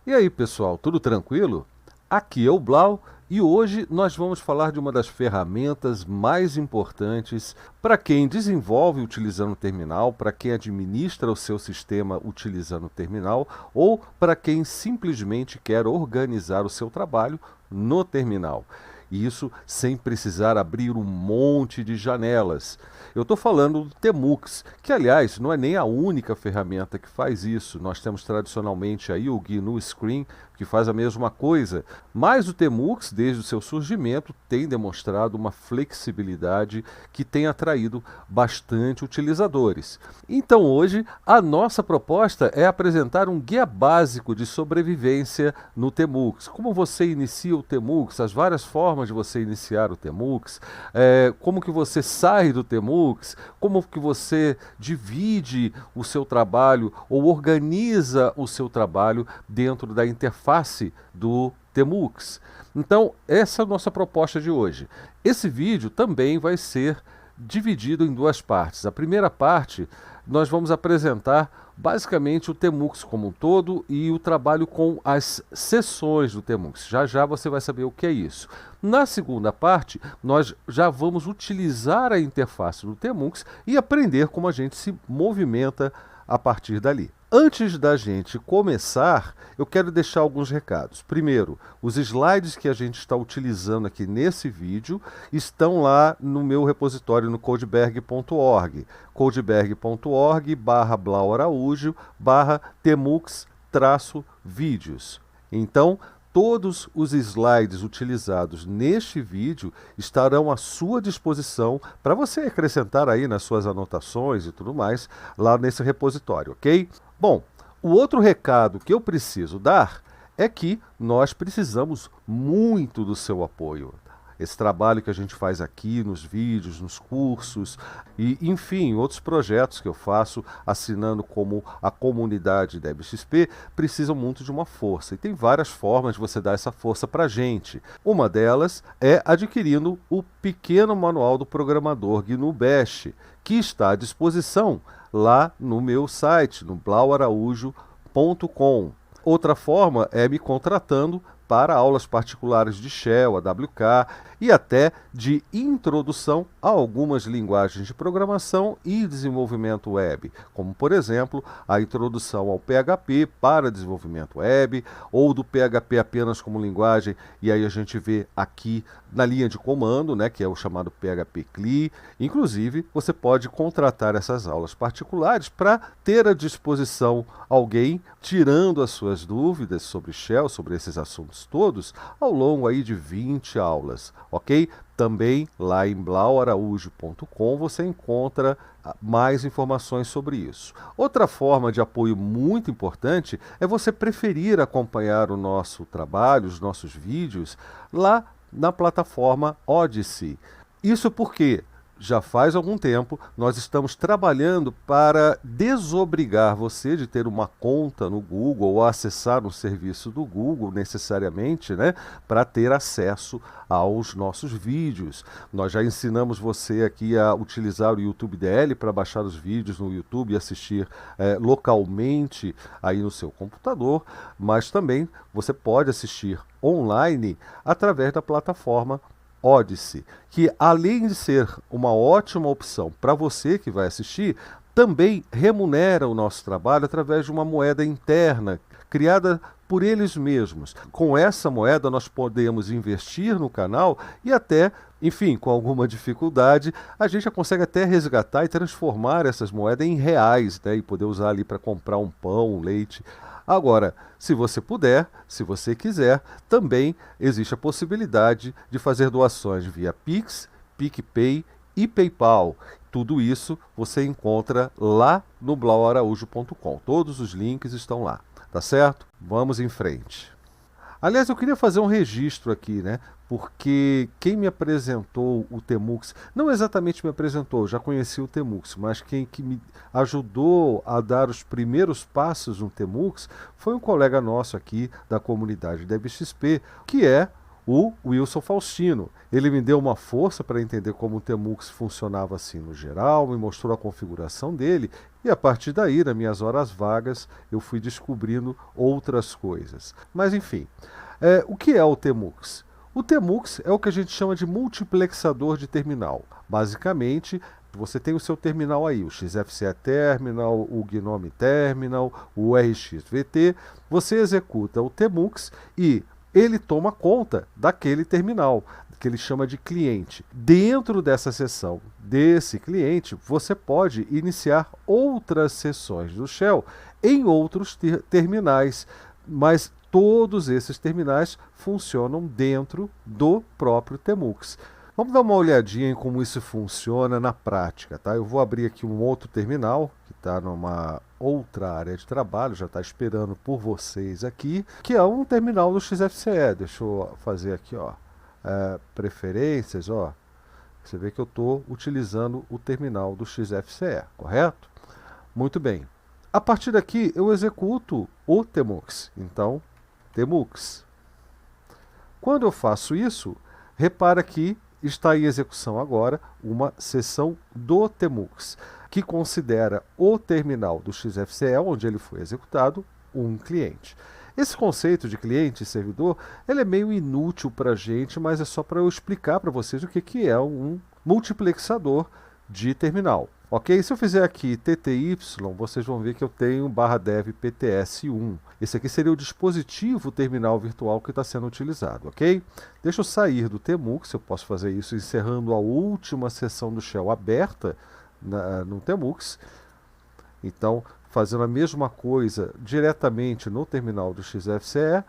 E aí, pessoal, tudo tranquilo? Aqui é o Blau e hoje nós vamos falar de uma das ferramentas mais importantes para quem desenvolve utilizando o terminal, para quem administra o seu sistema utilizando o terminal ou para quem simplesmente quer organizar o seu trabalho no terminal. E isso sem precisar abrir um monte de janelas. Eu estou falando do Temux, que aliás não é nem a única ferramenta que faz isso. Nós temos tradicionalmente aí o GNU Screen, que faz a mesma coisa, mas o Temux, desde o seu surgimento, tem demonstrado uma flexibilidade que tem atraído bastante utilizadores. Então hoje a nossa proposta é apresentar um guia básico de sobrevivência no Temux. Como você inicia o Temux, as várias formas de você iniciar o Temux, como que você sai do Temux, como que você divide o seu trabalho ou organiza o seu trabalho dentro da interface do Temux. Então, essa é a nossa proposta de hoje. Esse vídeo também vai ser dividido em duas partes. A primeira parte, nós vamos apresentar basicamente o Temux como um todo e o trabalho com as seções do Temux. Já já você vai saber o que é isso. Na segunda parte, nós já vamos utilizar a interface do Temux e aprender como a gente se movimenta a partir dali. Antes da gente começar, eu quero deixar alguns recados. Primeiro, os slides que a gente está utilizando aqui nesse vídeo estão lá no meu repositório no codeberg.org, codeberg.org/blauraújo/temux-vídeos. Então, todos os slides utilizados neste vídeo estarão à sua disposição para você acrescentar aí nas suas anotações e tudo mais lá nesse repositório, ok? Bom, o outro recado que eu preciso dar é que nós precisamos muito do seu apoio. Esse trabalho que a gente faz aqui nos vídeos, nos cursos e, enfim, outros projetos que eu faço assinando como a comunidade DebXP precisam muito de uma força. E tem várias formas de você dar essa força para a gente. Uma delas é adquirindo o pequeno manual do programador GNU Bash, que está à disposição lá no meu site, no blauaraújo.com. Outra forma é me contratando para aulas particulares de Shell, AWK e até de introdução a algumas linguagens de programação e desenvolvimento web, como por exemplo a introdução ao PHP para desenvolvimento web ou do PHP apenas como linguagem, e aí a gente vê aqui na linha de comando, né, que é o chamado PHP CLI. Inclusive, você pode contratar essas aulas particulares para ter à disposição alguém tirando as suas dúvidas sobre Shell, sobre esses assuntos todos, ao longo aí de 20 aulas, ok? Também lá em blauaraújo.com você encontra mais informações sobre isso. Outra forma de apoio muito importante é você preferir acompanhar o nosso trabalho, os nossos vídeos, lá na plataforma Odysee. Isso porque já faz algum tempo nós estamos trabalhando para desobrigar você de ter uma conta no Google ou acessar um serviço do Google necessariamente, né, para ter acesso aos nossos vídeos. Nós já ensinamos você aqui a utilizar o YouTube DL para baixar os vídeos no YouTube e assistir localmente aí no seu computador, mas também você pode assistir online através da plataforma Odysee, que além de ser uma ótima opção para você que vai assistir, também remunera o nosso trabalho através de uma moeda interna criada por eles mesmos. Com essa moeda nós podemos investir no canal e até, enfim, com alguma dificuldade, a gente já consegue até resgatar e transformar essas moedas em reais, né, e poder usar ali para comprar um pão, um leite. Agora, se você puder, se você quiser, também existe a possibilidade de fazer doações via Pix, PicPay e PayPal. Tudo isso você encontra lá no blauaraújo.com. Todos os links estão lá, tá certo? Vamos em frente. Aliás, eu queria fazer um registro aqui, né? Porque quem me apresentou o Temux, não exatamente me apresentou, já conheci o Temux, mas quem que me ajudou a dar os primeiros passos no Temux foi um colega nosso aqui da comunidade DebXP, que é o Wilson Faustino. Ele me deu uma força para entender como o Tmux funcionava assim no geral, me mostrou a configuração dele e a partir daí, nas minhas horas vagas, eu fui descobrindo outras coisas. Mas enfim, o que é o Tmux? O Tmux é o que a gente chama de multiplexador de terminal. Basicamente, você tem o seu terminal aí, o XFCE Terminal, o Gnome Terminal, o RxVT. Você executa o Tmux e ele toma conta daquele terminal, que ele chama de cliente. Dentro dessa seção desse cliente, você pode iniciar outras sessões do Shell em outros terminais, mas todos esses terminais funcionam dentro do próprio Tmux. Vamos dar uma olhadinha em como isso funciona na prática, tá? Eu vou abrir aqui um outro terminal, que está numa outra área de trabalho, já está esperando por vocês aqui, que é um terminal do XFCE. Deixa eu fazer aqui, ó, preferências, ó. Você vê que eu estou utilizando o terminal do XFCE, correto? Muito bem. A partir daqui, eu executo o Tmux. Então, Tmux. Quando eu faço isso, repara que está em execução agora uma seção do Tmux, que considera o terminal do XFCE, onde ele foi executado, um cliente. Esse conceito de cliente e servidor, ele é meio inútil para a gente, mas é só para eu explicar para vocês o que é um multiplexador de terminal. Ok? Se eu fizer aqui TTY, vocês vão ver que eu tenho /dev PTS1. Esse aqui seria o dispositivo terminal virtual que está sendo utilizado, ok? Deixa eu sair do Tmux, eu posso fazer isso encerrando a última seção do Shell aberta no Tmux. Então, fazendo a mesma coisa diretamente no terminal do XFCE,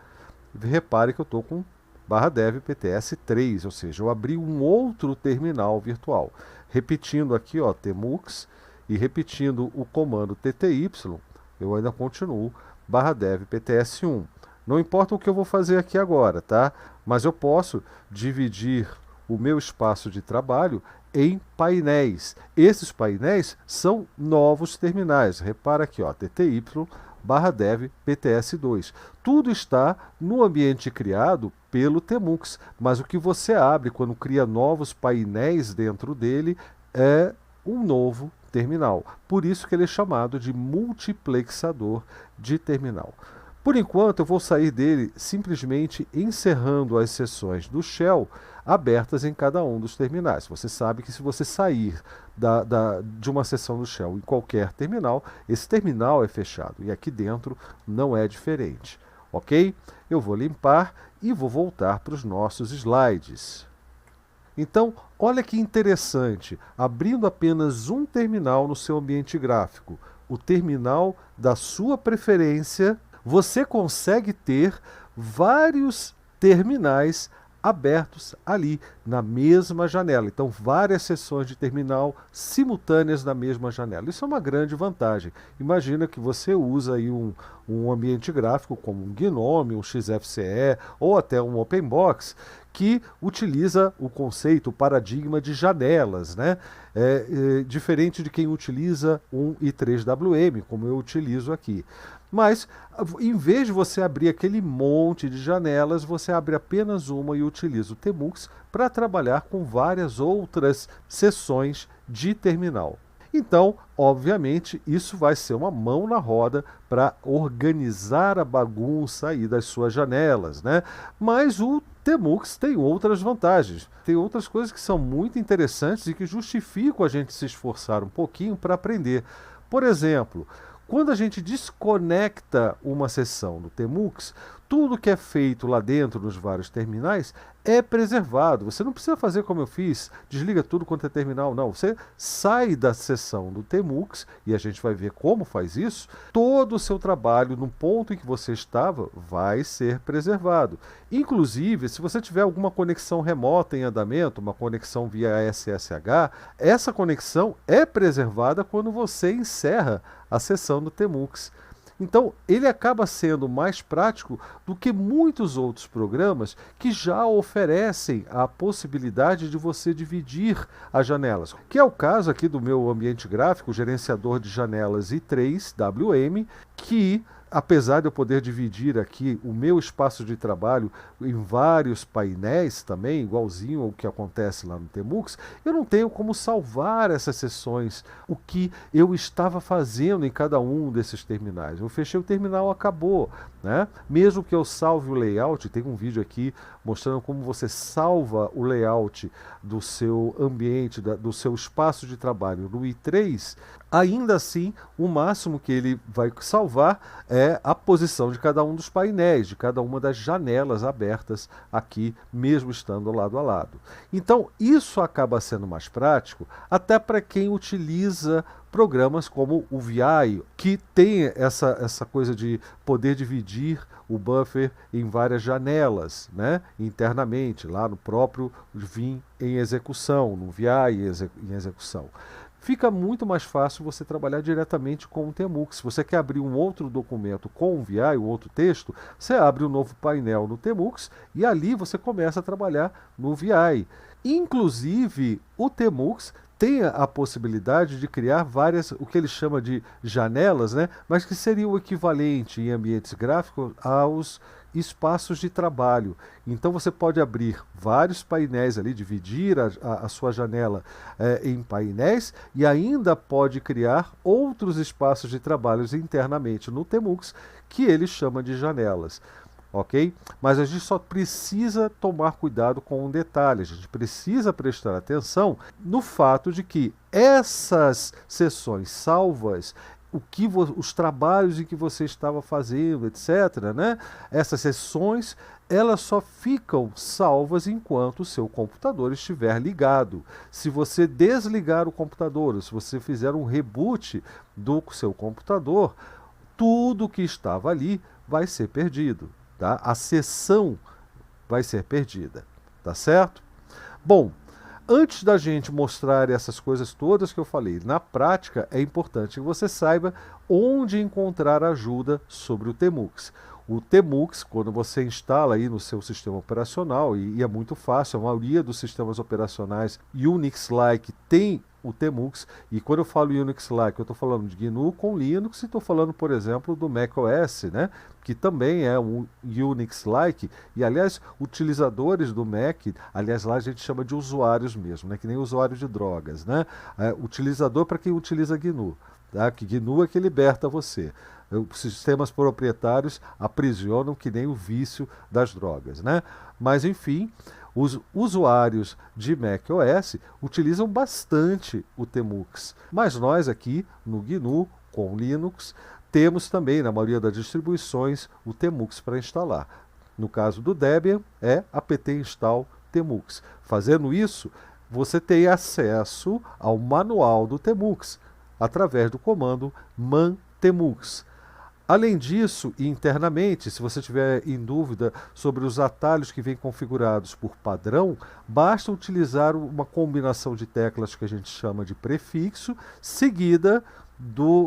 repare que eu estou com /dev PTS3, ou seja, eu abri um outro terminal virtual. Repetindo aqui, ó, Tmux, e repetindo o comando TTY, eu ainda continuo /dev PTS1. Não importa o que eu vou fazer aqui agora, tá? Mas eu posso dividir o meu espaço de trabalho em painéis. Esses painéis são novos terminais. Repara aqui, ó, TTY /dev PTS2. Tudo está no ambiente criado pelo Tmux, mas o que você abre quando cria novos painéis dentro dele é um novo terminal. Por isso que ele é chamado de multiplexador de terminal. Por enquanto, eu vou sair dele simplesmente encerrando as sessões do Shell abertas em cada um dos terminais. Você sabe que se você sair de uma sessão do Shell em qualquer terminal, esse terminal é fechado. E aqui dentro não é diferente. Ok? Eu vou limpar e vou voltar para os nossos slides. Então, olha que interessante, abrindo apenas um terminal no seu ambiente gráfico, o terminal da sua preferência, você consegue ter vários terminais abertos ali na mesma janela. Então, várias sessões de terminal simultâneas na mesma janela. Isso é uma grande vantagem. Imagina que você usa aí um ambiente gráfico como um Gnome, um XFCE ou até um OpenBox, que utiliza o conceito, o paradigma de janelas, né? Diferente de quem utiliza um i3WM, como eu utilizo aqui. Mas, em vez de você abrir aquele monte de janelas, você abre apenas uma e utiliza o Tmux para trabalhar com várias outras seções de terminal. Então, obviamente, isso vai ser uma mão na roda para organizar a bagunça aí das suas janelas, né? Mas o Tmux tem outras vantagens, tem outras coisas que são muito interessantes e que justificam a gente se esforçar um pouquinho para aprender. Por exemplo, quando a gente desconecta uma seção do Tmux, tudo que é feito lá dentro nos vários terminais é preservado. Você não precisa fazer como eu fiz, desliga tudo quanto é terminal, não. Você sai da seção do Tmux, e a gente vai ver como faz isso, todo o seu trabalho no ponto em que você estava vai ser preservado. Inclusive, se você tiver alguma conexão remota em andamento, uma conexão via SSH, essa conexão é preservada quando você encerra a seção do Tmux. Então, ele acaba sendo mais prático do que muitos outros programas que já oferecem a possibilidade de você dividir as janelas, que é o caso aqui do meu ambiente gráfico, o gerenciador de janelas i3WM, que apesar de eu poder dividir aqui o meu espaço de trabalho em vários painéis também, igualzinho ao que acontece lá no Tmux, eu não tenho como salvar essas sessões, o que eu estava fazendo em cada um desses terminais. Eu fechei o terminal, acabou, né? Mesmo que eu salve o layout, tem um vídeo aqui mostrando como você salva o layout do seu ambiente, do seu espaço de trabalho no i3, ainda assim, o máximo que ele vai salvar é a posição de cada um dos painéis, de cada uma das janelas abertas aqui, mesmo estando lado a lado. Então, isso acaba sendo mais prático, até para quem utiliza programas como o VI, que tem essa coisa de poder dividir o buffer em várias janelas, né, internamente, lá no próprio Vim em execução, no VI em execução. Fica muito mais fácil você trabalhar diretamente com o Tmux. Se você quer abrir um outro documento com o VI, um outro texto, você abre um novo painel no Tmux e ali você começa a trabalhar no VI. Inclusive, o Tmux tem a possibilidade de criar várias, o que ele chama de janelas, né? Mas que seria o equivalente em ambientes gráficos aos espaços de trabalho. Então você pode abrir vários painéis ali, dividir a sua janela em painéis e ainda pode criar outros espaços de trabalho internamente no Tmux que ele chama de janelas. Ok? Mas a gente só precisa tomar cuidado com um detalhe, a gente precisa prestar atenção no fato de que essas sessões salvas, os trabalhos em que você estava fazendo, etc., né? Essas sessões, elas só ficam salvas enquanto o seu computador estiver ligado. Se você desligar o computador, ou se você fizer um reboot do seu computador, tudo que estava ali vai ser perdido. Tá? A sessão vai ser perdida, tá certo? Bom, antes da gente mostrar essas coisas todas que eu falei, na prática é importante que você saiba onde encontrar ajuda sobre o Tmux. O Tmux, quando você instala aí no seu sistema operacional, e é muito fácil, a maioria dos sistemas operacionais Unix-like tem o Tmux, e quando eu falo Unix-like, eu estou falando de GNU com Linux, e estou falando, por exemplo, do macOS, né, que também é um Unix-like, e aliás, utilizadores do Mac, aliás, lá a gente chama de usuários mesmo, né, que nem usuário de drogas, né, utilizador para quem utiliza GNU, tá, que GNU é que liberta você. Os sistemas proprietários aprisionam que nem o vício das drogas, né? Mas, enfim, os usuários de macOS utilizam bastante o Tmux. Mas nós aqui, no GNU, com Linux, temos também, na maioria das distribuições, o Tmux para instalar. No caso do Debian, é apt install Tmux. Fazendo isso, você tem acesso ao manual do Tmux, através do comando man tmux. Além disso, internamente, se você tiver em dúvida sobre os atalhos que vêm configurados por padrão, basta utilizar uma combinação de teclas que a gente chama de prefixo, seguida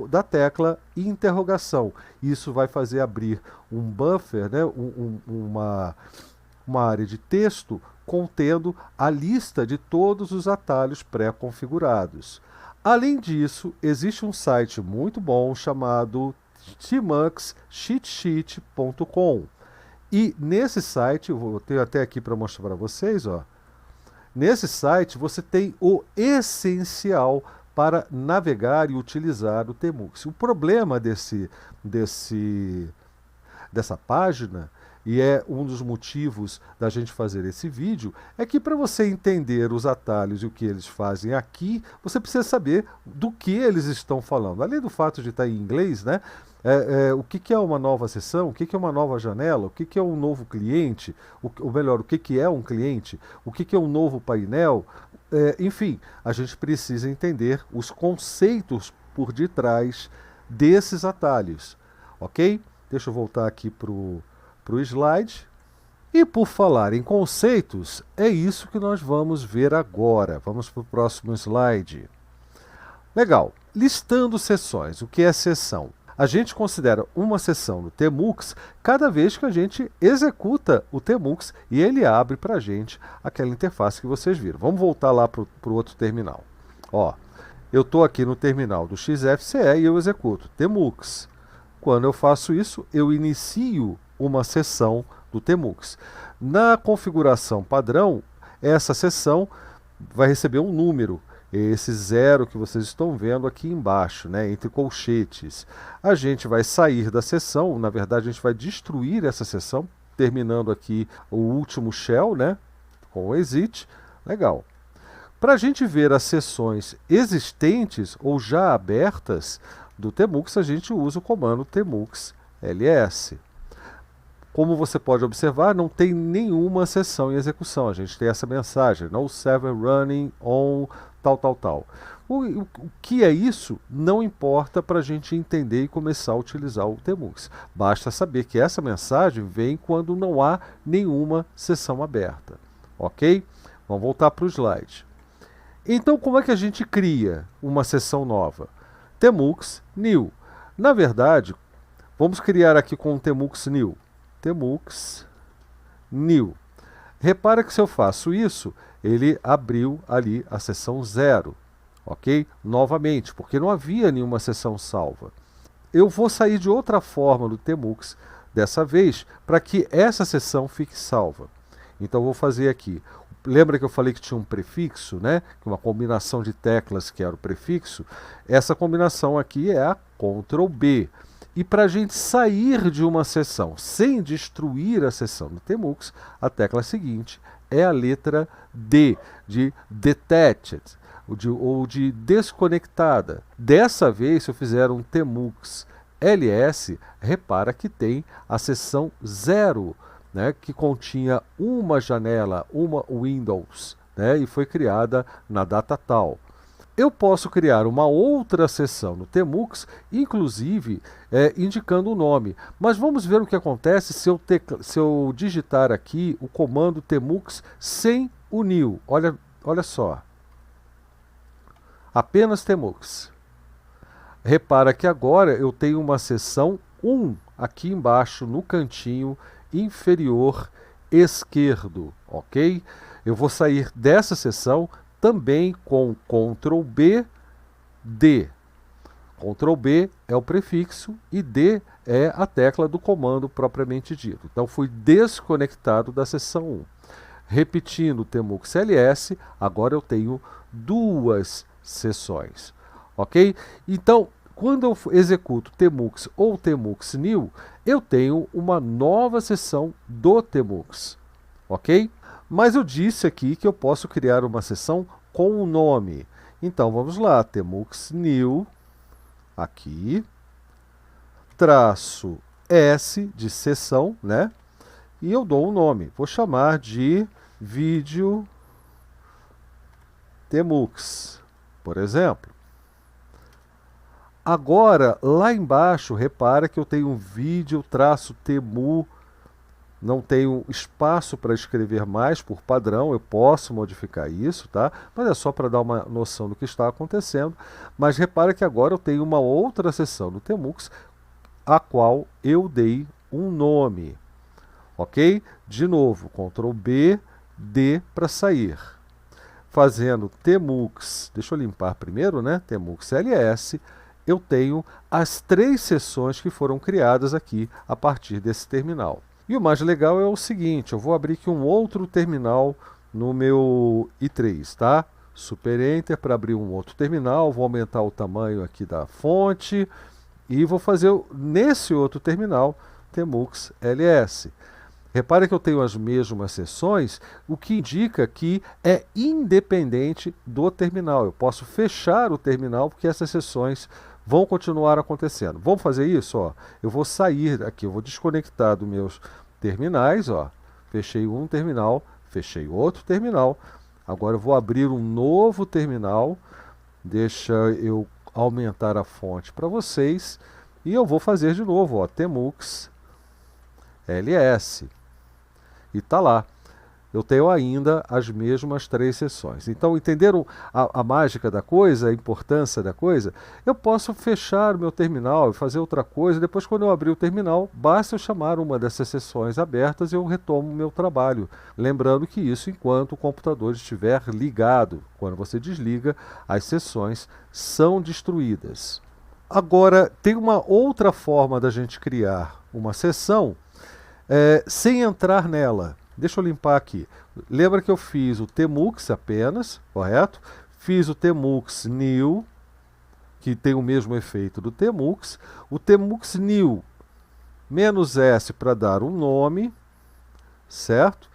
da tecla interrogação. Isso vai fazer abrir um buffer, né, uma área de texto contendo a lista de todos os atalhos pré-configurados. Além disso, existe um site muito bom chamado tmuxcheatsheet.com. E nesse site, eu vou ter até aqui para mostrar para vocês, ó. Nesse site você tem o essencial para navegar e utilizar o Tmux. O problema dessa página, e é um dos motivos da gente fazer esse vídeo, é que para você entender os atalhos e o que eles fazem aqui, você precisa saber do que eles estão falando. Além do fato de estar em inglês, né? O que é uma nova sessão, o que é uma nova janela, o que é um novo cliente, ou melhor, o que é um cliente, o que é um novo painel, enfim, a gente precisa entender os conceitos por detrás desses atalhos, ok? Deixa eu voltar aqui para o slide. E por falar em conceitos, é isso que nós vamos ver agora. Vamos para o próximo slide. Legal. Listando sessões. O que é sessão? A gente considera uma sessão no Tmux cada vez que a gente executa o Tmux e ele abre para a gente aquela interface que vocês viram. Vamos voltar lá para o outro terminal. Ó, eu estou aqui no terminal do XFCE e eu executo Tmux. Quando eu faço isso, eu inicio uma sessão do Tmux. Na configuração padrão, essa sessão vai receber um número, esse 0 que vocês estão vendo aqui embaixo, né, entre colchetes. A gente vai sair da sessão, na verdade a gente vai destruir essa sessão, terminando aqui o último shell, né, com o exit. Legal. Para a gente ver as sessões existentes ou já abertas do Tmux, a gente usa o comando tmux ls. Como você pode observar, não tem nenhuma sessão em execução. A gente tem essa mensagem, no server running on tal. O que é isso não importa para a gente entender e começar a utilizar o Tmux. Basta saber que essa mensagem vem quando não há nenhuma sessão aberta. Ok? Vamos voltar para o slide. Então, como é que a gente cria uma sessão nova? Tmux new. Na verdade, vamos criar aqui com o Tmux new. Tmux new. Repara que se eu faço isso, ele abriu ali a sessão 0, ok? Novamente, porque não havia nenhuma sessão salva. Eu vou sair de outra forma do Tmux, dessa vez, para que essa sessão fique salva. Então eu vou fazer aqui. Lembra que eu falei que tinha um prefixo, né? Uma combinação de teclas que era o prefixo? Essa combinação aqui é a Ctrl B. E para a gente sair de uma sessão sem destruir a sessão do Tmux, a tecla seguinte é a letra D, de detached, ou de desconectada. Dessa vez, se eu fizer um Tmux ls, repara que tem a seção 0, né, que continha uma janela, uma Windows, né, e foi criada na data tal. Eu posso criar uma outra seção no Tmux, inclusive indicando o nome. Mas vamos ver o que acontece se eu digitar aqui o comando Tmux sem o new. Olha só. Apenas Tmux. Repara que agora eu tenho uma seção 1 aqui embaixo no cantinho inferior esquerdo, ok? Eu vou sair dessa seção também com Ctrl B, D. Ctrl B é o prefixo e D é a tecla do comando propriamente dito. Então fui desconectado da seção 1. Repetindo o Tmux ls, agora eu tenho duas sessões, ok? Então, quando eu executo Tmux ou Tmux new, eu tenho uma nova sessão do Tmux, ok? Mas eu disse aqui que eu posso criar uma sessão com um nome. Então vamos lá, Tmux new, aqui, traço S de sessão, né? E eu dou um nome. Vou chamar de vídeo Tmux, por exemplo. Agora, lá embaixo, repara que eu tenho um vídeo traço temu. Não tenho espaço para escrever mais por padrão, eu posso modificar isso, tá? Mas é só para dar uma noção do que está acontecendo. Mas repara que agora eu tenho uma outra seção do Tmux, a qual eu dei um nome, ok? De novo, Ctrl B, D para sair. Fazendo Tmux, deixa eu limpar primeiro, né? Tmux ls, eu tenho as 3 seções que foram criadas aqui a partir desse terminal. E o mais legal é o seguinte, eu vou abrir aqui um outro terminal no meu i3, tá? Super Enter para abrir um outro terminal, vou aumentar o tamanho aqui da fonte e vou fazer nesse outro terminal Tmux ls. Repare que eu tenho as mesmas seções, o que indica que é independente do terminal. Eu posso fechar o terminal porque essas seções vão continuar acontecendo. Vamos fazer isso? Ó. Eu vou sair aqui, eu vou desconectar dos meus terminais. Ó. Fechei um terminal, fechei outro terminal. Agora eu vou abrir um novo terminal. Deixa eu aumentar a fonte para vocês. E eu vou fazer de novo, ó, Tmux ls. E está lá. Eu tenho ainda as mesmas 3 seções. Então, entenderam a mágica da coisa, a importância da coisa? Eu posso fechar o meu terminal e fazer outra coisa. Depois, quando eu abrir o terminal, basta eu chamar uma dessas seções abertas e eu retomo o meu trabalho. Lembrando que isso enquanto o computador estiver ligado. Quando você desliga, as seções são destruídas. Agora, tem uma outra forma da gente criar uma sessão sem entrar nela. Deixa eu limpar aqui. Lembra que eu fiz o tmux apenas, correto? Fiz o tmux new, que tem o mesmo efeito do tmux. O tmux new menos S para dar um nome, certo?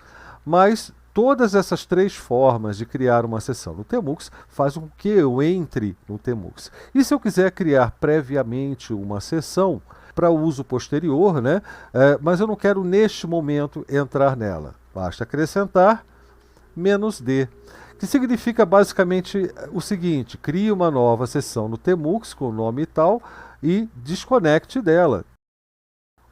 Mas todas essas três formas de criar uma sessão no tmux fazem com que eu entre no tmux. E se eu quiser criar previamente uma sessão para uso posterior, né? Mas eu não quero neste momento entrar nela. Basta acrescentar "-d", que significa basicamente o seguinte: crie uma nova sessão no tmux com o nome e tal e desconecte dela.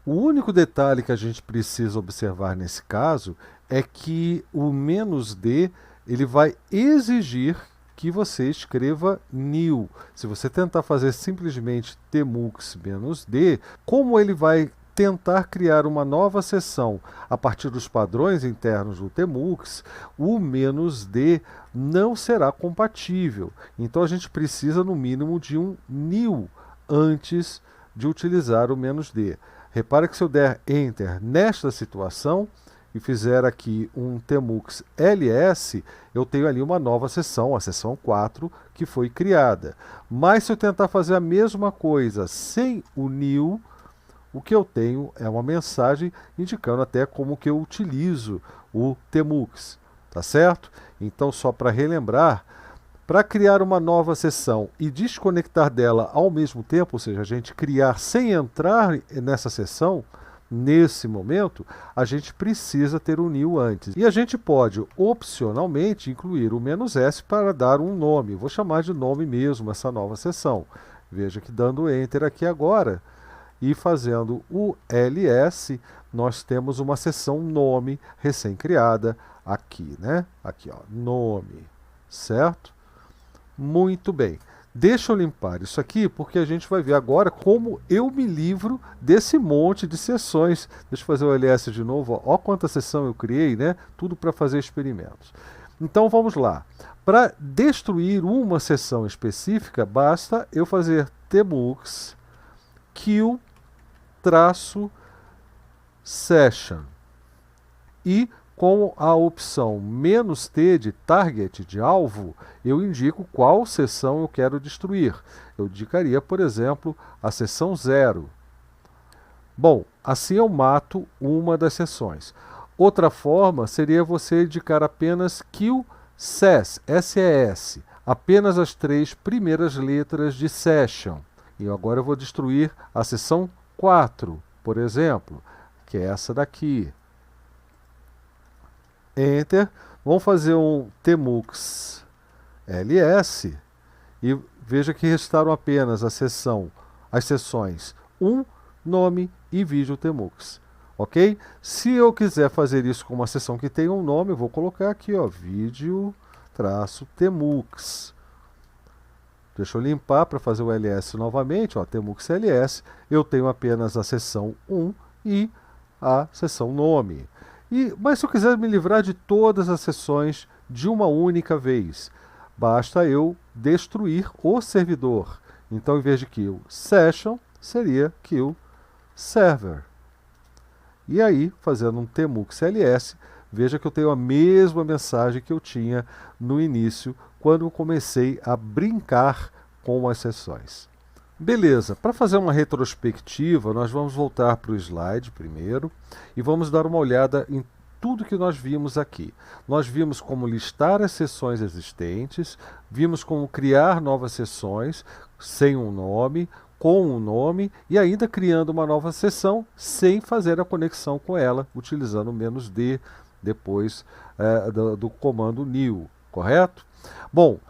O único detalhe que a gente precisa observar nesse caso é que o "-d" ele vai exigir que você escreva new. Se você tentar fazer simplesmente tmux-d, como ele vai tentar criar uma nova sessão a partir dos padrões internos do tmux, o "-d não será compatível. Então a gente precisa no mínimo de um new antes de utilizar o "-d". Repare que se eu der Enter nesta situação e fizer aqui um tmux ls, eu tenho ali uma nova sessão, a sessão 4, que foi criada. Mas se eu tentar fazer a mesma coisa sem o new, o que eu tenho é uma mensagem indicando até como que eu utilizo o tmux, tá certo? Então, só para relembrar, para criar uma nova sessão e desconectar dela ao mesmo tempo, ou seja, a gente criar sem entrar nessa sessão, nesse momento, a gente precisa ter o new antes. E a gente pode, opcionalmente, incluir o "-s para dar um nome. Vou chamar de nome mesmo essa nova sessão. Veja que dando Enter aqui agora e fazendo o ls, nós temos uma sessão nome recém-criada aqui, né? Aqui, ó, nome, certo? Muito bem. Deixa eu limpar isso aqui, porque a gente vai ver agora como eu me livro desse monte de sessões. Deixa eu fazer o ls de novo. Ó quanta sessão eu criei, né? Tudo para fazer experimentos. Então vamos lá. Para destruir uma sessão específica, basta eu fazer tmux kill-session e com a opção "-t" de target, de alvo, eu indico qual sessão eu quero destruir. Eu indicaria, por exemplo, a sessão 0. Bom, assim eu mato uma das sessões. Outra forma seria você indicar apenas kill ses, SES, apenas as 3 primeiras letras de session. E agora eu vou destruir a sessão 4, por exemplo, que é essa daqui. Enter, vamos fazer um tmux ls e veja que restaram apenas as sessões 1, nome e vídeo tmux, ok? Se eu quiser fazer isso com uma sessão que tem um nome, eu vou colocar aqui, ó, vídeo-tmux. Deixa eu limpar para fazer o ls novamente, ó, tmux ls, eu tenho apenas a sessão 1 e a sessão nome. Mas se eu quiser me livrar de todas as sessões de uma única vez, basta eu destruir o servidor. Então, em vez de kill session, seria kill server. E aí, fazendo um tmux ls, veja que eu tenho a mesma mensagem que eu tinha no início, quando eu comecei a brincar com as sessões. Beleza, para fazer uma retrospectiva, nós vamos voltar para o slide primeiro e vamos dar uma olhada em tudo que nós vimos aqui. Nós vimos como listar as sessões existentes, vimos como criar novas sessões sem um nome, com um nome e ainda criando uma nova sessão sem fazer a conexão com ela, utilizando o "-d depois do comando new, correto? Bom,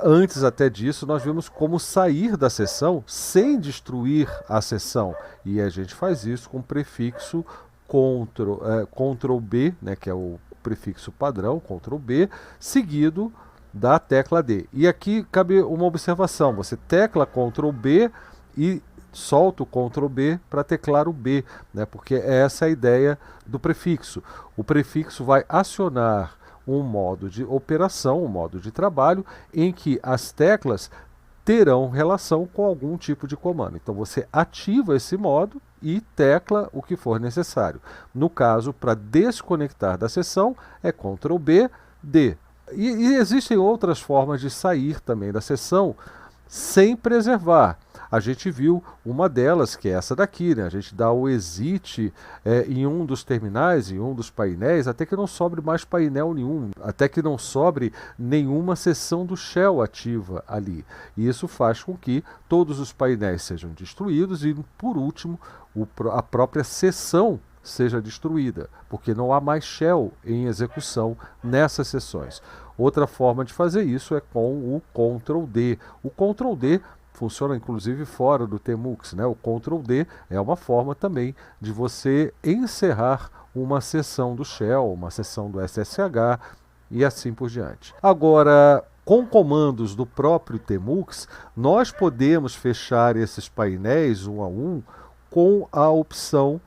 antes até disso, nós vimos como sair da sessão sem destruir a sessão. E a gente faz isso com o prefixo Ctrl B, né, que é o prefixo padrão, Ctrl B, seguido da tecla D. E aqui cabe uma observação. Você tecla Ctrl B e solta o Ctrl B para teclar o B, né, porque essa é a ideia do prefixo. O prefixo vai acionar um modo de operação, um modo de trabalho, em que as teclas terão relação com algum tipo de comando. Então você ativa esse modo e tecla o que for necessário. No caso, para desconectar da sessão, é Ctrl B, D. E existem outras formas de sair também da sessão sem preservar. A gente viu uma delas, que é essa daqui, né? A gente dá o exit em um dos terminais, em um dos painéis, até que não sobre mais painel nenhum, até que não sobre nenhuma seção do shell ativa ali. E isso faz com que todos os painéis sejam destruídos e, por último, a própria seção seja destruída, porque não há mais shell em execução nessas sessões. Outra forma de fazer isso é com o Ctrl D. O Ctrl D funciona inclusive fora do Tmux, né? O Ctrl D é uma forma também de você encerrar uma sessão do shell, uma sessão do SSH e assim por diante. Agora, com comandos do próprio Tmux, nós podemos fechar esses painéis um a um com a opção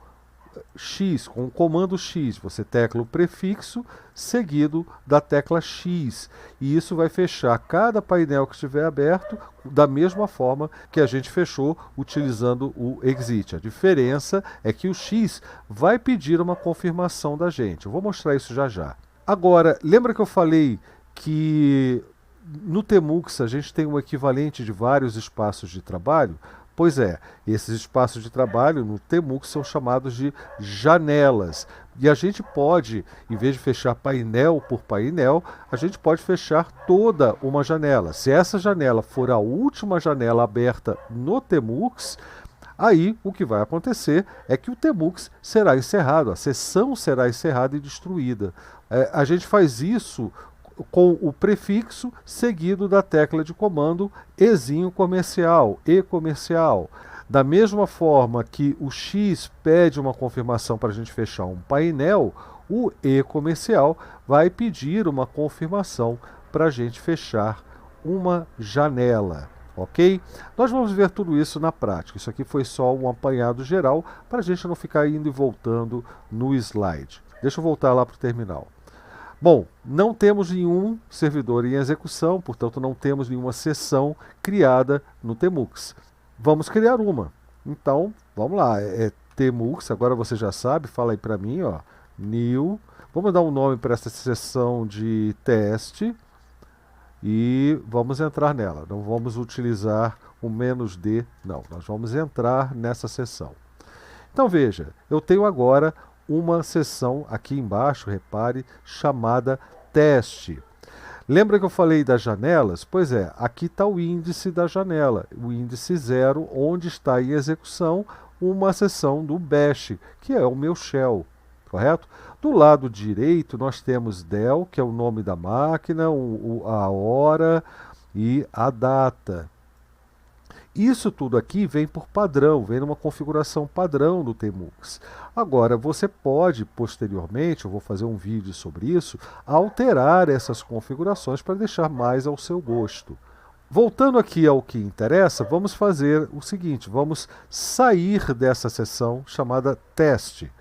X, com o comando X. Você tecla o prefixo seguido da tecla X. E isso vai fechar cada painel que estiver aberto da mesma forma que a gente fechou utilizando o exit. A diferença é que o X vai pedir uma confirmação da gente. Eu vou mostrar isso já já. Agora, lembra que eu falei que no Tmux a gente tem um equivalente de vários espaços de trabalho? Pois é, esses espaços de trabalho no Tmux são chamados de janelas. E a gente pode, em vez de fechar painel por painel, a gente pode fechar toda uma janela. Se essa janela for a última janela aberta no Tmux, aí o que vai acontecer é que o Tmux será encerrado, a sessão será encerrada e destruída. A gente faz isso com o prefixo seguido da tecla de comando Ezinho comercial, E comercial. Da mesma forma que o X pede uma confirmação para a gente fechar um painel, o E comercial vai pedir uma confirmação para a gente fechar uma janela. Ok? Nós vamos ver tudo isso na prática. Isso aqui foi só um apanhado geral para a gente não ficar indo e voltando no slide. Deixa eu voltar lá para o terminal. Bom, não temos nenhum servidor em execução, portanto não temos nenhuma sessão criada no Tmux. Vamos criar uma. Então, vamos lá, Tmux, agora você já sabe, fala aí para mim, ó, new. Vamos dar um nome para essa sessão de teste e vamos entrar nela. Não vamos utilizar o "-d", não, nós vamos entrar nessa sessão. Então veja, eu tenho agora uma seção aqui embaixo, repare, chamada teste. Lembra que eu falei das janelas? Pois é, aqui está o índice da janela, o índice 0, onde está em execução uma seção do bash, que é o meu shell, correto? Do lado direito nós temos del, que é o nome da máquina, a hora e a data. Isso tudo aqui vem por padrão, vem numa configuração padrão do Tmux. Agora, você pode, posteriormente, eu vou fazer um vídeo sobre isso, alterar essas configurações para deixar mais ao seu gosto. Voltando aqui ao que interessa, vamos fazer o seguinte, vamos sair dessa seção chamada teste.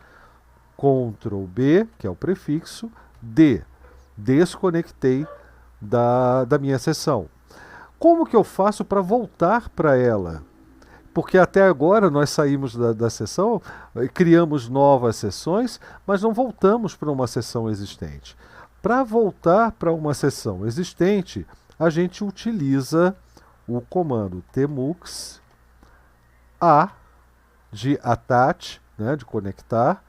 Ctrl B, que é o prefixo, D. Desconectei da minha sessão. Como que eu faço para voltar para ela? Porque até agora nós saímos da sessão, criamos novas sessões, mas não voltamos para uma sessão existente. Para voltar para uma sessão existente, a gente utiliza o comando Tmux A de attach, né, de conectar,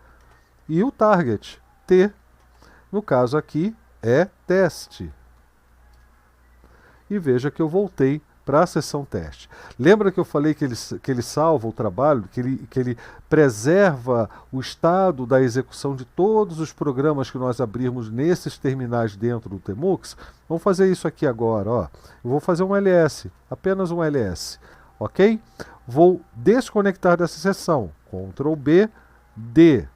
e o target, T. No caso aqui é teste. E veja que eu voltei para a sessão teste. Lembra que eu falei que ele salva o trabalho, que ele preserva o estado da execução de todos os programas que nós abrirmos nesses terminais dentro do Tmux? Vamos fazer isso aqui agora. Ó. Eu vou fazer um ls, apenas um ls. Ok? Vou desconectar dessa sessão. Ctrl B, D.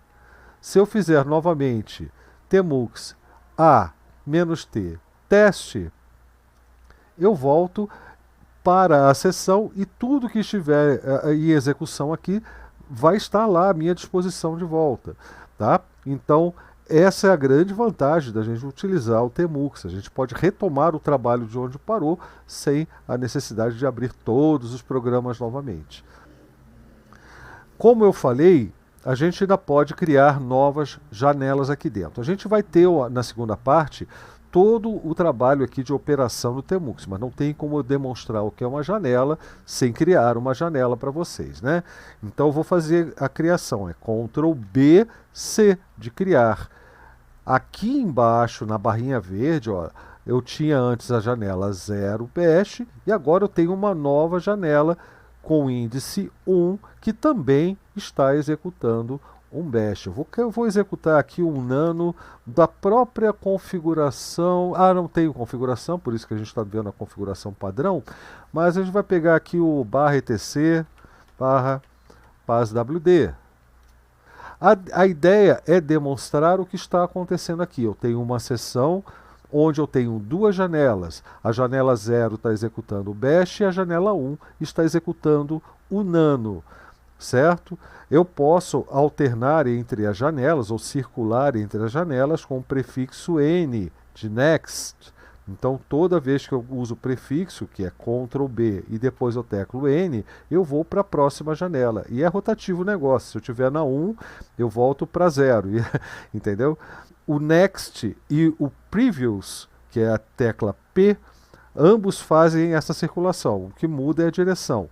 Se eu fizer novamente Tmux A-T, teste, eu volto para a sessão e tudo que estiver em execução aqui vai estar lá à minha disposição de volta. Tá? Então, essa é a grande vantagem da gente utilizar o Tmux. A gente pode retomar o trabalho de onde parou sem a necessidade de abrir todos os programas novamente. Como eu falei, a gente ainda pode criar novas janelas aqui dentro. A gente vai ter na segunda parte todo o trabalho aqui de operação no Tmux, mas não tem como eu demonstrar o que é uma janela sem criar uma janela para vocês, né? Então eu vou fazer a criação, é Ctrl B, C de criar. Aqui embaixo, na barrinha verde, ó, eu tinha antes a janela 0 bash e agora eu tenho uma nova janela com índice 1 que também está executando um bash. Eu vou executar aqui um nano da própria configuração. Não tenho configuração, por isso que a gente está vendo a configuração padrão, mas a gente vai pegar aqui o /etc /passwd. A ideia é demonstrar o que está acontecendo aqui. Eu tenho uma sessão onde eu tenho duas janelas. A janela 0 está executando o bash e a janela 1 está executando o nano, certo? Eu posso alternar entre as janelas ou circular entre as janelas com o prefixo N de next. Então, toda vez que eu uso o prefixo, que é Ctrl B, e depois eu teclo N, eu vou para a próxima janela. E é rotativo o negócio. Se eu estiver na 1, eu volto para 0. Entendeu? O next e o previous, que é a tecla P, ambos fazem essa circulação. O que muda é a direção.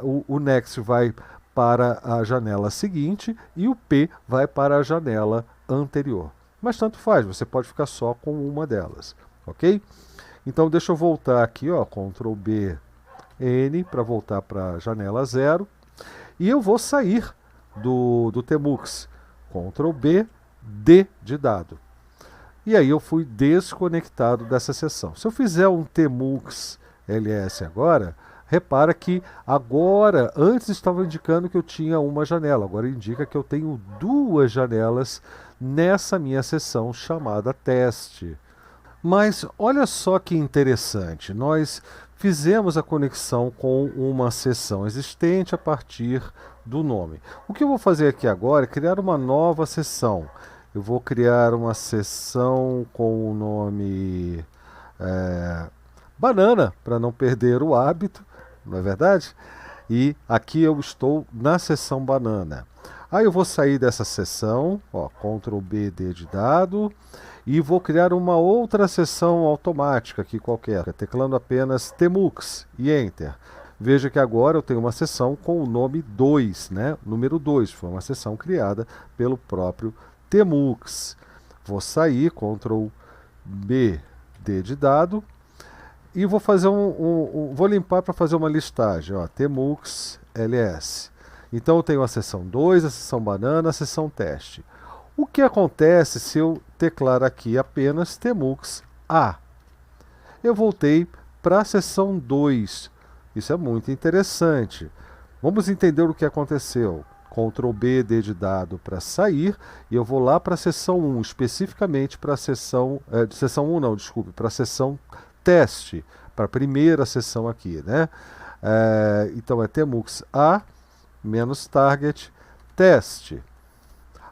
O next vai para a janela seguinte e o P vai para a janela anterior. Mas tanto faz, você pode ficar só com uma delas. Ok? Então deixa eu voltar aqui, ó, Ctrl B, N, para voltar para a janela 0. E eu vou sair do Tmux. Ctrl B, D de dado. E aí eu fui desconectado dessa sessão. Se eu fizer um Tmux ls agora, repara que agora, antes estava indicando que eu tinha uma janela, agora indica que eu tenho duas janelas nessa minha sessão chamada teste. Mas olha só que interessante, nós fizemos a conexão com uma sessão existente a partir do nome. O que eu vou fazer aqui agora é criar uma nova sessão. Eu vou criar uma sessão com o nome banana, para não perder o hábito, não é verdade? E aqui eu estou na sessão banana. Aí eu vou sair dessa sessão, ó, Ctrl B, D de dado, e vou criar uma outra sessão automática aqui qualquer, teclando apenas Tmux e Enter. Veja que agora eu tenho uma sessão com o nome 2, né? Número 2, foi uma sessão criada pelo próprio Tmux. Vou sair, Ctrl B, D de dado, e vou fazer vou limpar para fazer uma listagem, ó, Tmux ls. Então eu tenho a sessão 2, a sessão banana, a sessão teste. O que acontece se eu teclar aqui apenas Tmux A? Eu voltei para a sessão 2. Isso é muito interessante. Vamos entender o que aconteceu. Ctrl B, D de dado para sair, e eu vou lá para a sessão 1, especificamente para a sessão... sessão 1 não, desculpe, para a sessão teste, para a primeira sessão aqui, né? Então é Tmux A, menos target, teste.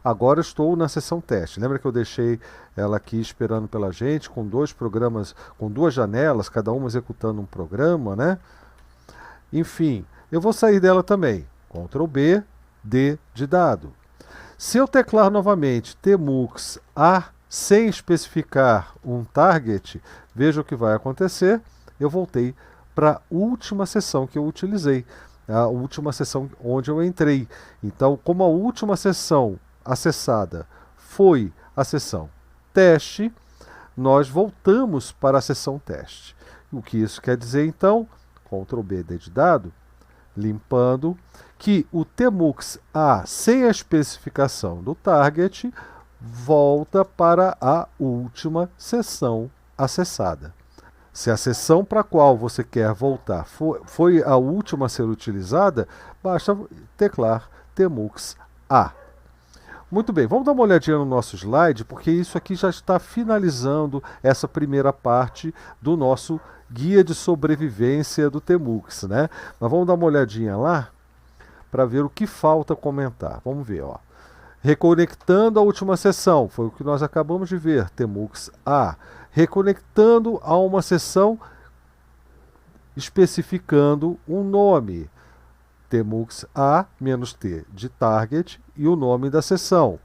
Agora eu estou na sessão teste. Lembra que eu deixei ela aqui esperando pela gente, com dois programas, com duas janelas, cada uma executando um programa, né? Enfim, eu vou sair dela também. Ctrl B, D de dado. Se eu teclar novamente Tmux A sem especificar um target, veja o que vai acontecer. Eu voltei para a última sessão que eu utilizei, a última sessão onde eu entrei. Então, como a última sessão acessada foi a sessão teste, nós voltamos para a sessão teste. O que isso quer dizer, então? Ctrl B, D de dado, limpando, que o Tmux A, sem a especificação do target, volta para a última sessão acessada. Se a sessão para a qual você quer voltar foi a última a ser utilizada, basta teclar Tmux A. Muito bem, vamos dar uma olhadinha no nosso slide, porque isso aqui já está finalizando essa primeira parte do nosso guia de sobrevivência do Tmux, né? Mas vamos dar uma olhadinha lá para ver o que falta comentar. Vamos ver, ó. Reconectando a última sessão, foi o que nós acabamos de ver, Tmux A. Reconectando a uma sessão especificando um nome, Tmux A menos T de target e o nome da sessão.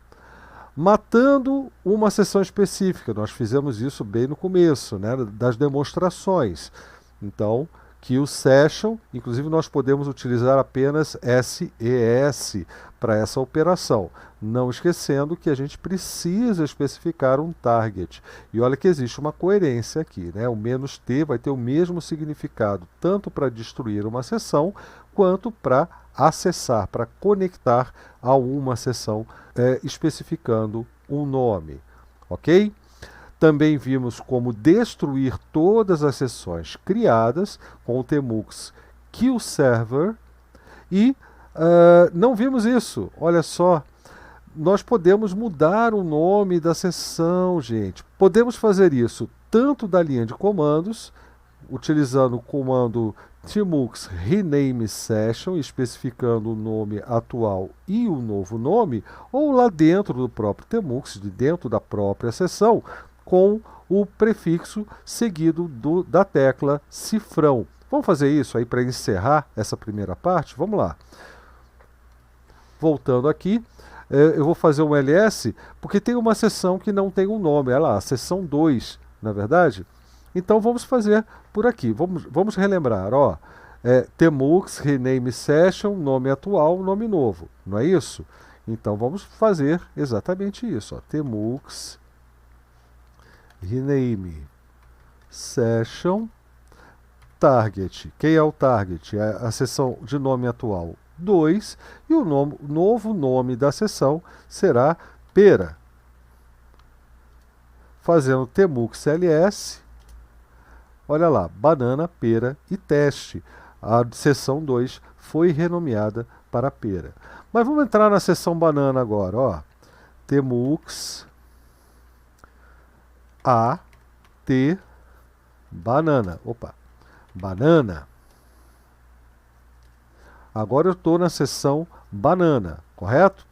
Matando uma sessão específica, nós fizemos isso bem no começo, né, das demonstrações. Então, que o session, inclusive nós podemos utilizar apenas SES para essa operação, não esquecendo que a gente precisa especificar um target. E olha que existe uma coerência aqui, né? O menos T vai ter o mesmo significado tanto para destruir uma sessão quanto para acessar, para conectar a uma sessão especificando um nome, ok? Também vimos como destruir todas as sessões criadas com o Tmux KillServer e não vimos isso, olha só, nós podemos mudar o nome da sessão, gente. Podemos fazer isso tanto da linha de comandos, utilizando o comando Tmux Rename Session, especificando o nome atual e o novo nome, ou lá dentro do próprio Tmux, dentro da própria sessão, com o prefixo seguido da tecla cifrão. Vamos fazer isso aí para encerrar essa primeira parte? Vamos lá. Voltando aqui, eu vou fazer um ls, porque tem uma sessão que não tem um nome, é lá, a sessão 2, na verdade? Então vamos fazer por aqui, vamos relembrar, ó, Tmux Rename Session, nome atual, nome novo, não é isso? Então vamos fazer exatamente isso, ó, Tmux Rename Session Target. Quem é o target? É a seção de nome atual 2 e o novo nome da seção será Pera. Fazendo Tmux ls, olha lá, banana, pera e teste. A seção 2 foi renomeada para Pera. Mas vamos entrar na seção banana agora, ó. Tmux A, T, banana. Opa, banana. Agora eu estou na seção banana, correto?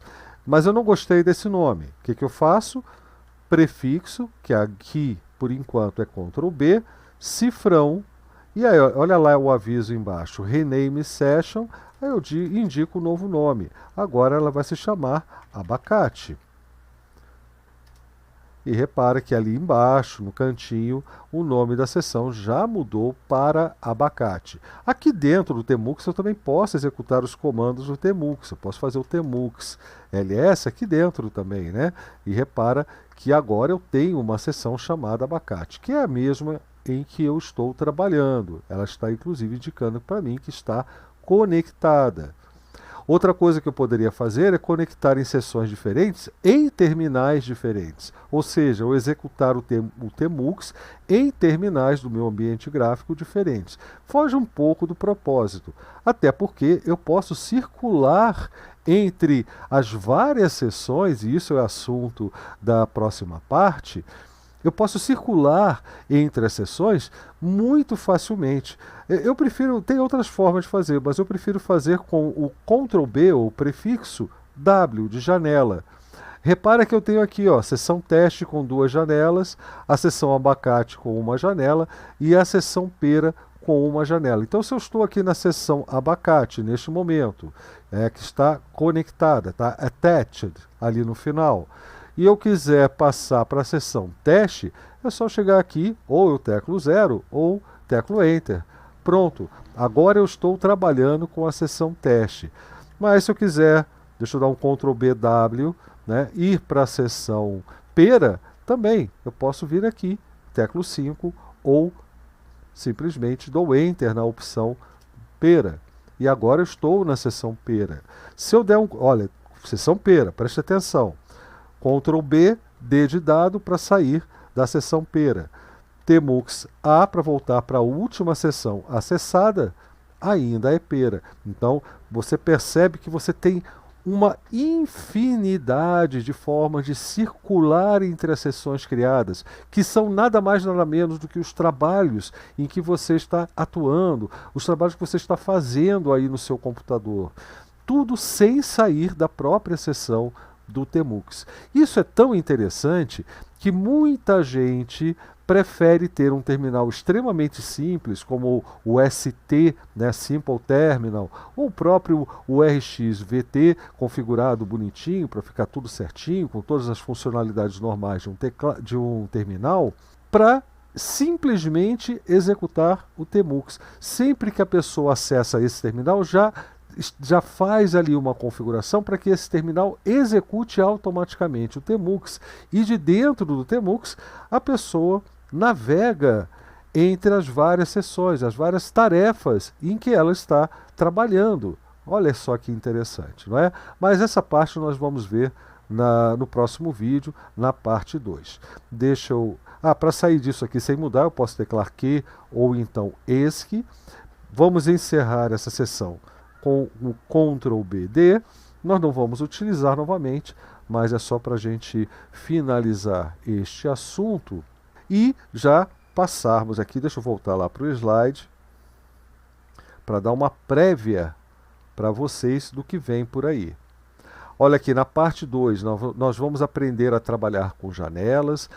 Mas eu não gostei desse nome. O que eu faço? Prefixo, que aqui por enquanto é Ctrl B, cifrão, e aí olha lá o aviso embaixo, Rename Session, aí eu indico o novo nome. Agora ela vai se chamar abacate. E repara que ali embaixo, no cantinho, o nome da seção já mudou para abacate. Aqui dentro do Tmux eu também posso executar os comandos do Tmux. Eu posso fazer o Tmux ls aqui dentro também, né? E repara que agora eu tenho uma seção chamada abacate, que é a mesma em que eu estou trabalhando. Ela está inclusive indicando para mim que está conectada. Outra coisa que eu poderia fazer é conectar em sessões diferentes em terminais diferentes. Ou seja, eu executar o Tmux em terminais do meu ambiente gráfico diferentes. Foge um pouco do propósito, até porque eu posso circular entre as várias sessões, e isso é assunto da próxima parte. Eu posso circular entre as sessões muito facilmente. Eu prefiro, tem outras formas de fazer, mas eu prefiro fazer com o Ctrl B, ou prefixo W de janela. Repara que eu tenho aqui, ó, seção teste com 2 janelas, a seção abacate com uma janela e a seção pera com uma janela. Então, se eu estou aqui na seção abacate, neste momento, que está conectada, está attached ali no final, e eu quiser passar para a seção teste, é só chegar aqui, ou eu teclo 0, ou teclo Enter. Pronto, agora eu estou trabalhando com a seção teste. Mas se eu quiser, deixa eu dar um Ctrl B W, né, ir para a seção pera, também eu posso vir aqui, teclo 5, ou simplesmente dou Enter na opção pera. E agora eu estou na seção pera. Se eu der olha, seção pera, preste atenção. Ctrl B, D de dado para sair da seção pera. Tmux A para voltar para a última seção acessada, ainda é pera. Então, você percebe que você tem uma infinidade de formas de circular entre as sessões criadas, que são nada mais nada menos do que os trabalhos em que você está atuando, os trabalhos que você está fazendo aí no seu computador. Tudo sem sair da própria sessão do Tmux. Isso é tão interessante que muita gente prefere ter um terminal extremamente simples, como o ST, né, Simple Terminal, ou o próprio URX-VT configurado bonitinho para ficar tudo certinho, com todas as funcionalidades normais de um terminal, para simplesmente executar o Tmux. Sempre que a pessoa acessa esse terminal, já faz ali uma configuração para que esse terminal execute automaticamente o Tmux. E de dentro do Tmux, a pessoa navega entre as várias sessões, as várias tarefas em que ela está trabalhando. Olha só que interessante, não é? Mas essa parte nós vamos ver no próximo vídeo, na parte 2. Deixa eu... para sair disso aqui sem mudar, eu posso teclar Q ou então ESC. Vamos encerrar essa sessão com o Ctrl BD. Nós não vamos utilizar novamente, mas é só para a gente finalizar este assunto e já passarmos aqui. Deixa eu voltar lá para o slide para dar uma prévia para vocês do que vem por aí. Olha aqui, na parte 2, nós vamos aprender a trabalhar com janelas,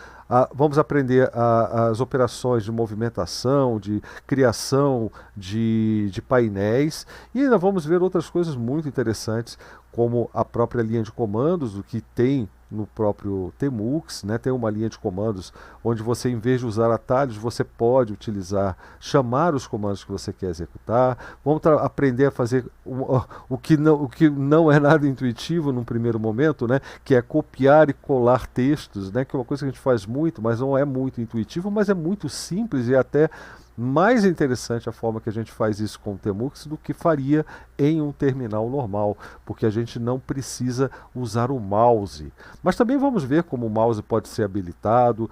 vamos aprender as operações de movimentação, de criação de painéis, e ainda vamos ver outras coisas muito interessantes, como a própria linha de comandos, o que tem no próprio Tmux, né? Tem uma linha de comandos onde você, em vez de usar atalhos, você pode chamar os comandos que você quer executar. Vamos aprender a fazer o que não é nada intuitivo num primeiro momento, né? Que é copiar e colar textos, né? Que é uma coisa que a gente faz muito, mas não é muito intuitivo, mas é muito simples e até mais interessante a forma que a gente faz isso com o Tmux do que faria em um terminal normal, porque a gente não precisa usar o mouse. Mas também vamos ver como o mouse pode ser habilitado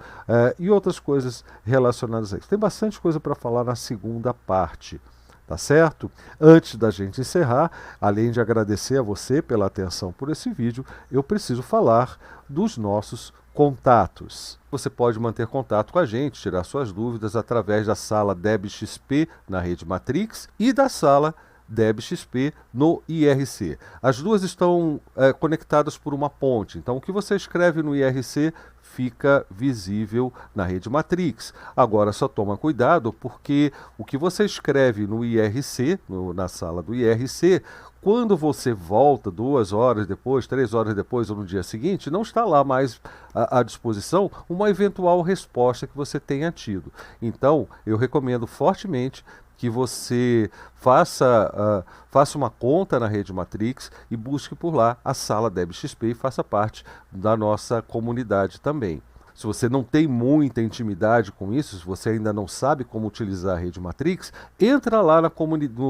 e outras coisas relacionadas a isso. Tem bastante coisa para falar na segunda parte. Tá certo? Antes da gente encerrar, além de agradecer a você pela atenção por esse vídeo, eu preciso falar dos nossos contatos. Você pode manter contato com a gente, tirar suas dúvidas através da sala DebXP na Rede Matrix e da sala DebXP no IRC. As duas estão conectadas por uma ponte, então o que você escreve no IRC fica visível na Rede Matrix. Agora só toma cuidado, porque o que você escreve no IRC, na sala do IRC, quando você volta 2 horas depois, 3 horas depois ou no dia seguinte, não está lá mais à disposição uma eventual resposta que você tenha tido. Então, eu recomendo fortemente que você faça uma conta na Rede Matrix e busque por lá a sala DebXP e faça parte da nossa comunidade também. Se você não tem muita intimidade com isso, se você ainda não sabe como utilizar a Rede Matrix, entra lá no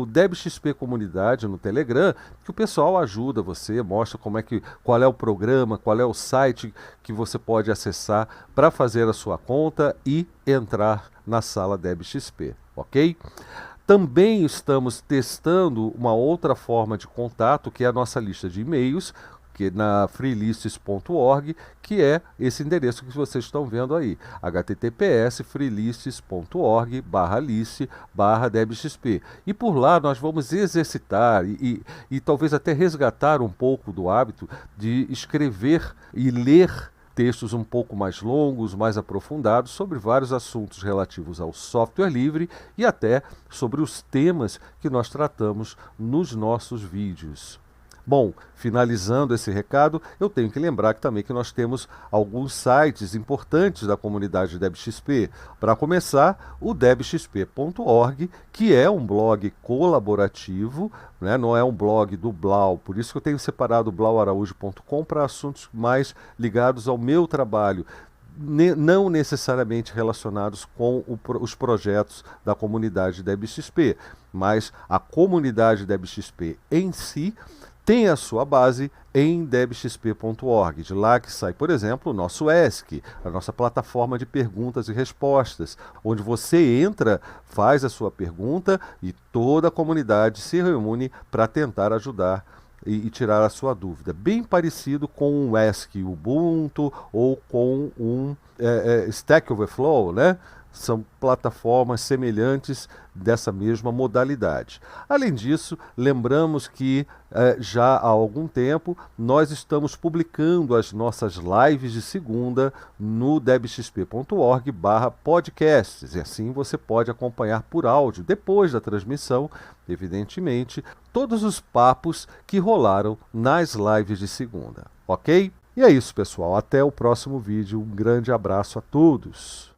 DebXP Comunidade, no Telegram, que o pessoal ajuda você, mostra qual é o programa, qual é o site que você pode acessar para fazer a sua conta e entrar na sala DebXP, ok? Também estamos testando uma outra forma de contato, que é a nossa lista de e-mails, que na freelists.org, que é esse endereço que vocês estão vendo aí, https://freelists.org/list/debxp. E por lá nós vamos exercitar e talvez até resgatar um pouco do hábito de escrever e ler textos um pouco mais longos, mais aprofundados, sobre vários assuntos relativos ao software livre e até sobre os temas que nós tratamos nos nossos vídeos. Bom, finalizando esse recado, eu tenho que lembrar que nós temos alguns sites importantes da comunidade DebXP. Para começar, o debxp.org, que é um blog colaborativo, né? Não é um blog do Blau, por isso que eu tenho separado o blauaraújo.com para assuntos mais ligados ao meu trabalho, não necessariamente relacionados com os projetos da comunidade DebXP, mas a comunidade DebXP em si tem a sua base em debxp.org. De lá que sai, por exemplo, o nosso ESC, a nossa plataforma de perguntas e respostas, onde você entra, faz a sua pergunta e toda a comunidade se reúne para tentar ajudar e tirar a sua dúvida. Bem parecido com um ESC Ubuntu ou com um Stack Overflow, né? são plataformas semelhantes dessa mesma modalidade. Além disso, lembramos que já há algum tempo nós estamos publicando as nossas lives de segunda no debxp.org/podcasts, e assim você pode acompanhar por áudio, depois da transmissão, evidentemente, todos os papos que rolaram nas lives de segunda, ok? E é isso, pessoal. Até o próximo vídeo. Um grande abraço a todos.